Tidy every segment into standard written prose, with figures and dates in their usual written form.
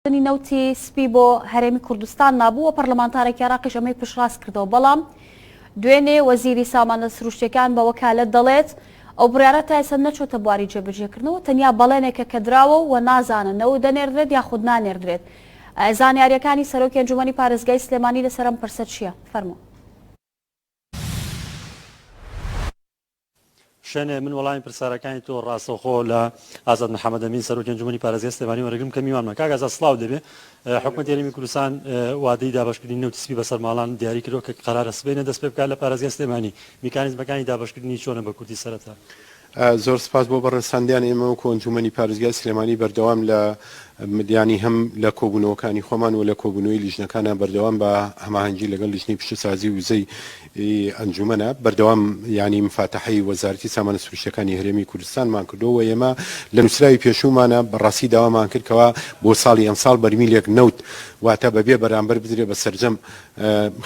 نوتی سپی بۆ هەرێمی کوردستان نابوو و پەرلەمانتارێکی عێراقیش ئەمەی پشتڕاست کردەوە، بەڵام دوێنێ وەزیری سامانە سروشتیەکان بە وەکالەت دەڵێت ئەو بڕیارە تا ئێستا نەچۆتە بواری جێبەجێکردنەوە، تەنیا بەڵێنێکە کە دراوە و نازانن ئەو دەنێردرێت یاخود نانێردرێت. زانیاریەکانی سەرۆکی ئەنجومەنی پارێزگای سلێمانی لەسەر ئەم پرسە چییە؟ فەرموو. شەنێ من وەڵامی پرسیارەکانی تۆ ڕاستەوخۆ لە ئازاد محەممەد ئەمین سەرۆکی ئەنجومەنی پارێزگای سلێمانی وەرەگرم کە میوانمە. کاک ئازاد سڵاو دەبێ. حکوومەت هەرێمی کوردستان وادەی دابەشکردنی نەوتی سپی بەسەر ماڵان دیاری کردەوە کە قەرارە سبەینە دەست پێ بکات لە پارێزگای سلێمانی. میکانیزمەکانی دابەشکردنی چۆنە بە کوردی سەرەتا؟ زۆر سپاس بۆ بەڕێساندیان ئێمە وەکو ئەنجومەنی پارێزگای سلێمانی بەردەوام لە مدیانی هەم لە کۆبوونەوەکانی خۆمان و لە کۆبوونەوەی لیژنەکانە بەردەوام بە هەماهەنگی لەگەڵ لیژنەی پیشەسازی وزەی ئەنجومەنە بەردەوام ینی مفاتەحەی وەزارەتی سامانە سروشتیەکانی هەرێمی کوردستانمان کردەوە. ئێمە لە نووسراوی پێشوومانە بەڕاستی داوامان کردکەوە بۆ ساڵی ئەمساڵ بەرمیلێک نەوت واتە بەبێ بەرامبەر بدرێ بە سەرجەم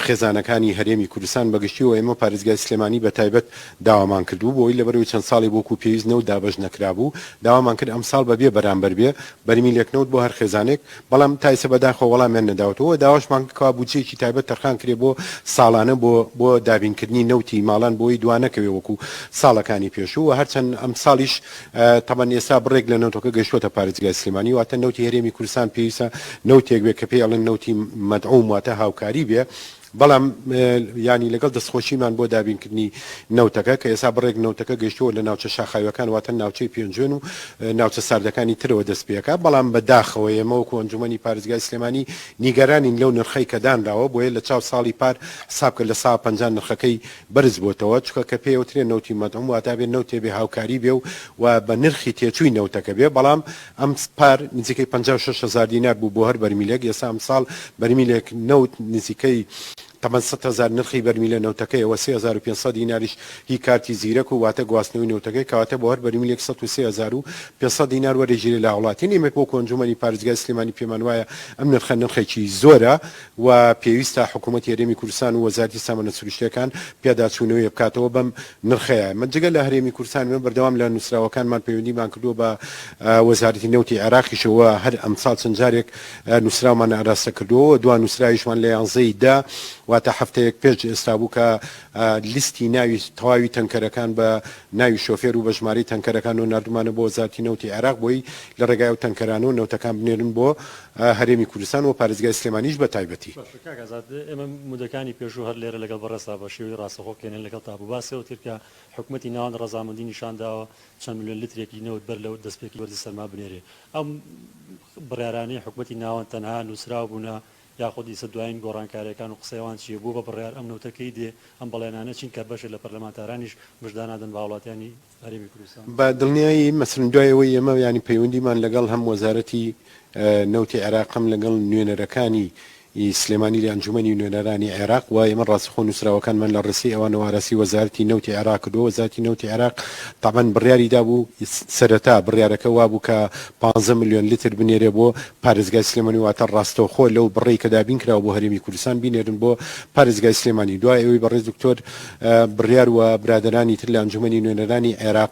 خێزانەکانی هەرێمی کوردستان بەگشتیەوە ئێمە پارێزگای سلێمانی بە تایبەت داوامان کردو بۆی لەبەرەوەی چەند ساڵی بۆکو پێویست نەوت دابەش نەکرابوو داوامان کرد ئەمساڵ بەبێ بەرامبەر بێ بەرمیلێک نەوت بۆ هەر خێزانێک، بەڵام تایسە بەداخۆ وەڵامیان نەداوتەوە. داواشمان کەوا بودجەیەکی تایبەت تەرخان کرێ بۆ ساڵانە بۆ دابینکردنی نەوتی ماڵان بۆی دوانەکەوێ وەکو ساڵەکانی پێشوو و هەرچەند ئەم ساڵیش تەمەن ئێستا بڕێک لە نەوتەکە گەشتووەتە پارێزگای سلێمانی واتە نەوتی هەرێمی کوردستان پێویستە نەوتێک بێ کە پێی ئەڵێن نەوتی مەدعوم واتە هاوکاری بێ، بەڵام ینی لەگەڵ دەستخۆشیمان بۆ دابینکردنی نەوتەکە کە ئێستا بڕێک نەوتەکە گەشتەوە لە ناوچە شاخاویەکان واتە ناوچەی پێنجێن و ناوچە ساردەکانی ترەوە دەست پێەکە، بەڵام بەداخەوە ئێمە وەکو ئەنجومەنی پارێزگای سلێمانی نیگەرانین لەو نرخەی کە دانراوە بۆیە لە چاو ساڵی پار حساب کرد لە ساڵ 50 نرخەکەی بەرز بۆتەوە چکە کە پێوترێ نەوتی مەدعوم واتە بێ نەوتێ بێ هاوکاری بێ و بە نرخی تێچووی نەوتەکە بێ، بەڵام ئەم پار نزیکەی 56,000 دینار بوو بۆ هەر بەرمیلێک، ئێستا ئەم ساڵ بەرمیلێک نەوت نزیکەی تەمەەن 100,000 نرخی بەرمیلە نەوتەکەیەوە 3500 دیناریش هی کارتی زیرەک و واتە گواستنەوەی نەوتەکەی کەواتە بۆ هەر بەرمیلێک 13500 دینار وەرەگیری لە وڵاتین. ئێمە بۆ ئەنجومەنی پارێزگای سلێمانی پێمان وایە ئەم نرخێکی زۆرە و پێویستە حکوومەتی هەرێمی کوردستان و وەزارەتی سامانە سروشتیەکان پێداچوونەوەی بکاتەوە بەم نرخەیە. من جگە لە هەرێمی کوردستان من بەردەوام لە نووسراوەکانمان پەیوەندیمان کردووە بە وەزارەتی نەوتی عێراقیشەوە هەر ئەمساڵ چەند جارێک نووسراومان ئاراستە کردووە، دوان نووسراویشمان لە 11 واتە هەفتەیەک پێش ئێستا بوو کە لیستی ناوی تەواوی تەنکەرەکان بە ناوی شۆفێر و بە ژمارەی تەنکەرەکان و نردمانە بۆ وەزارەتی نەوتی عێراق بۆی لە ڕێگای و تەنکەران و نەوتەکان بنێرن بۆ هەرێمی کوردستان و پارێزگای سلێمانیش بە تایبەتی. ئێمە مودەکانی پێشوو هەر لێرە لەگەڵ بەڕێستا بە شێوەی ڕاستەخۆکێنن لەگەڵ تابوباسەوە ترکە حکوومەتی ناوان ڕەزامەندی نیشانداوە چەند ملیۆن لیترێکی نەوت بەر لەو دەستپێکی وەرزی سەرما بنێرێ. ئەم بڕیارانەی حکوومەتی ناوان تەنها نووسراو بوونە یاخود ئیسە دوایین گۆڕانکاریەکان و قسەیەوان چیە بوو بە بڕیار ئەم نەوتەکەی دێ ئەم بەڵێنانە چین کە بەشێک لە پەرلەمانتارانیش بژدانادن بە وڵاتیانی هەرێمی کوردستان بە دڵنیایی مەسرن دوایەوەی ئێمە ینی پەیوەندیمان لەگەڵ هەم وەزارەتی نەوتی عێراقم لەگەڵ نوێنەرەکانی سلێمانی لە ئەنجومەنی نوێنەرانی عێراق و ئێمە ڕاستەخۆ نووسراوەکانمان لە ڕسی ئەوانە واراسی وەزارەتی نەوتی عێراق کردووە. وەزارەتی نەوتی عێراق تابەن بڕیاری دابوو سەرەتا بڕیارەکە وابوو کە 15 ملیۆن لیتر بنێرێ بۆ پارێزگای سلێمانی واتە ڕاستەوخۆ لەو بڕێی کە دابین کراوە بۆ هەرێمی کوردستان بینێرن بۆ پارێزگای سلێمانی. دوای ئەوەی بەڕێز دکتۆر بڕیار و برادرانی تر لە ئەنجومەنی نوێنەرانی عێراق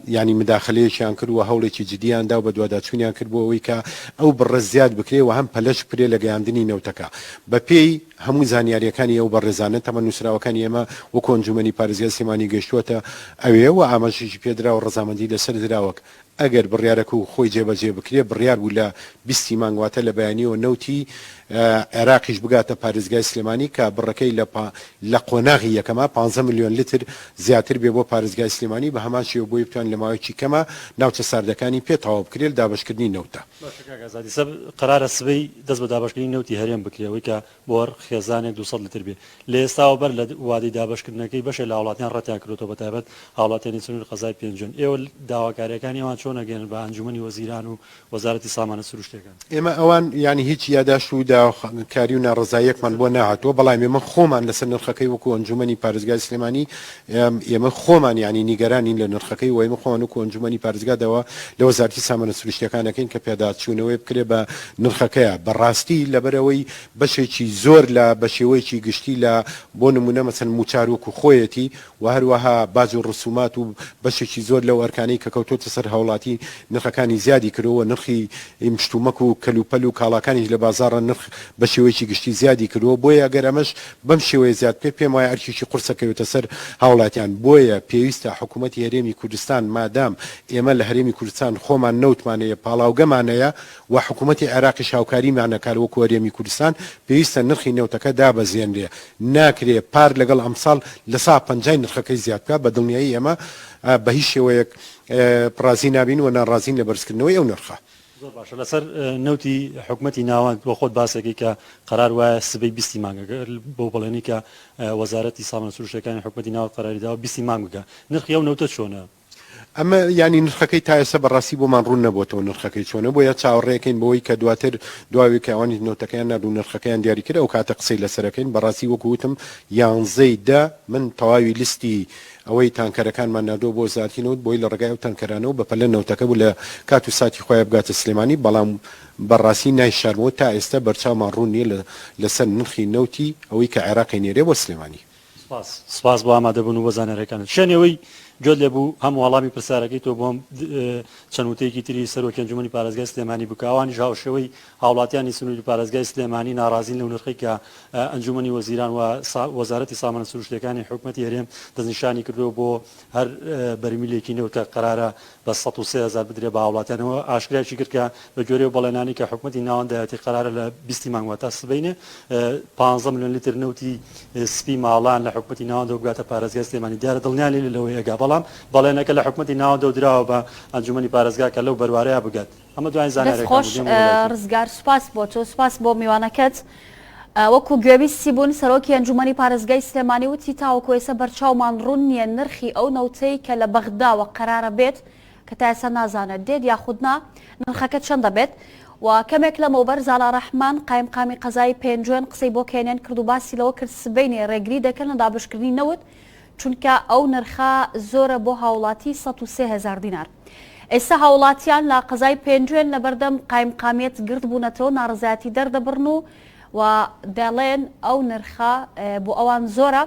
ینی مداخلەیەکیان کرد و هەوڵێکی جدیاندا و بە دوواداچوونیان کرد بۆ ئەوەی کە ئەو بڕە زیاد بکرێ و هەم پەلەش بکرێ لە گەیاندنی نەوتەکە بە پێی هەموو زانیاریەکانی ئەو بەڕێزانە تەمەن نووسراوەکانی ئێمە وەکو ئەنجومەنی پارێزگای سلێمانی گەشتووەتە ئەوێ و ئاماژێکی پێدرا و ڕەزامەندی لەسەر دراوەک ئەگەر بڕیارەکە و خۆی جێبەجێ بکرێ بڕیار بوو لە 20 مانگواتە لە بەیانیەوە نەوتی عێراقیش بگاتە پارێزگای سلێمانی کە بڕەکەی لە قۆناغی یەکەمە 15 ملیۆن لیتر زیاتر بێ بۆ پارێزگای سلێمانی بە هەمان شێوە بۆی بتوان لە ماوەیەکی کەمە ناوچە ساردەکانی پێتەواو بکرێت دابەشکردنی نەوتە. قەرارە سبەی دەست بە دابەشکردنی نەوتی هەرێم بکرێەوەی کە بۆ خێزانێک 200 لیتر بێ لە ئێستاوە بەر لە وادەی دابەشکردنەکەی بەشێک لە وڵاتیان ڕەتیان کردوتەوە بەتایبەت هاوڵاتیانی سنوور قەزای پێنجۆن. ئێوە داواکاریەکانی ئەوان چۆن ئەگەێنن بە ئەنجومەنی وەزیران و وەزارەتی سامانە سروشتیەکان؟ ئێمە ئەوان ینی هیچ یاداش و داواکاری و ناڕزاییەکمان بۆ نەهاتووە، بەڵام ئێمە خۆمان لەسەر نرخەکەی وەکو ئەنجومەنی پارێزگای سلێمانی ئێمە خۆمان ینی نیگەرانین لە نرخەکەی و ئێمە خۆمان وەکو ئەنجومەنی پارێزگادەوە لە وەزارەتی سامانە سروشتیەکانەکەین کە پێداچوونەوەی بکرێ بە نرخەکەیە. بەڕاستی لەبەرەوەی بەشێکی زۆر لە بەشێوەیەکی گشتی لە بۆ نمونە مەسەن موچار وەکو خۆیەتی و هەروەها باج و ڕسومات و بەشێکی زۆر لەو ئەرکانەی کە کەوتۆتە سەر هەوڵات وڵاتی نرخەکانی زیادی کردەوە نرخی مشتومەک و کەلوپەل و کاڵاکانی لە بازارە نرخ بە شێوەیەکی گشتی زیادی کردەوە بۆیە ئەگەر ئەمەش بەم شێوەیە زیاد پێم وایە ئەرکێکی قورسەکەوێتە سەر هاوڵاتیان بۆیە پێویستە حکوومەتی هەرێمی کوردستان مادام ئێمە لە هەرێمی کوردستان خۆمان نەوتمانەیە پاڵاوگەمانەیە و حکوومەتی عێراقی شاوکاریمانەکار وەکو هەرێمی کوردستان پێویستە نرخی نەوتەکە دابەزێنرێ ناکرێ پار لەگەڵ ئەمساڵ لە 150 نرخەکەی زیادکە بە دڵنیایی ئێمە بە هیچ شێوەیەک پرازی نابین و ناڕازین لە بەرزکردنەوەی ئەو نرخە. زۆر باشە لەسەر نەوتی حکوومەتی ناوان بۆ خۆت باسێکی کە قرار وایە سبەی 20 مانگەکە بۆ بەڵێنی کە وەزارەتی سامانە سروشتەکانی حکوومەتی ناو قەراریداوە 20 مانگەکە نرخی ئەو نەوتە چۆنە؟ ئەمە ینی نرخەکەی تا ئێستا بەڕاستی بۆمان ڕوون نەبووەوە نرخەکەی چۆنە بۆ یا چاوەڕێکین بۆی کە دواتر دواوی کەوانی نۆتەکەیان نردوو نرخەکەیان دیاری کرد ئەو کاتە قسەی لەسەرەکەین بەڕاستی وەکووتم 11 من تەواوی لیستی ئەوەی تانکەرەکانمان نادۆ بۆ زیاتینەوت بۆی لە ڕێگای ئەو تانکەرانەوە بە پەلە نەوتەکە بوو لە کات و ساتی خۆیان بگاتە سلێمانی بەڵام بەڕاستی نایشارمەوە تا ئێستا بەرچاومان ڕوون نییە لەسەر نرخی نەوتی ئەوەی کە عێراقی نێرێ بۆ سلێمانی. سپاس بۆ ئامادەبوون و بەزانەرەکانت شوێنەوەی جۆت لێبوو هەموو وەڵامی پرسیارەکەی تۆ بۆم چەند وتەیەکی تری سەرۆکی ئەنجومەنی پارێزگای سلێمانی بکاوانی ژاوشەوەی هاوڵاتیانی سنووری پارێزگای سلێمانی ناڕازین لەو نرخی کە ئەنجومەنی وەزیران و وەزارەتی سامانە سروشتیەکانی حکوومەتی هەرێم دەستنیشانی کردو بۆ هەر بەرمیلێکی نەوت کە قرارە بە 130,000 بدرێ بە هاوڵاتیانەوە ئاشکرایکی کرد کە بە گوێرەی بەڵێنانی کە حکوومەتی ناوەندایەتی قرارە لە 20 مانگ تا سبەینێ 15 ملیۆن لیتر نەوتی سپی ماڵان لە حکوومەتی ناوەندە بگاتە پارێزگای سلێمانی دیارە دڵنیان لێ لەوەی ئەگا بەڵام بەڵێنەکە لە حکوومەتی ناوەندە و دراوە بە ئەنجومەنی پارێزگا کە لەو بەروارەیە بگات ئەمە دوای زانیاریەکان خۆش ڕزگار سوپاس بۆ تۆ سوپاس بۆ میوانەکەت وەکو گوێبیستی بوون سەرۆکی ئەنجومەنی پارێزگای سلێمانی وتی تاوەکو ئێستا بەرچاومان ڕوون نییە نرخی ئەو نەوتەی کە لە بەغداوە قەرارە بێت کە تا ئێستا نازانێت دێت یاخودنا نرخەکە چەند دەبێت و کەمێک لەمەوبەر زالا ڕەحمان قایمقامی قەزای پێنجوێن قسەی بۆ کێنێن کرد و باسی لەوە کرد سبەینێ ڕێگری دەکەن لە دابشکردنی نەوت چونکە ئەو نرخە زۆرە بۆ هاوڵاتی 103,000 دینار. ئێستا هاوڵاتیان لە قەزای پێنجوێن لە بەردەم قایمقامیت گرت بوونەتەوە ناڕزایەتی دەردەبڕن و دەڵێن ئەو نرخە بۆ ئەوان زۆرە.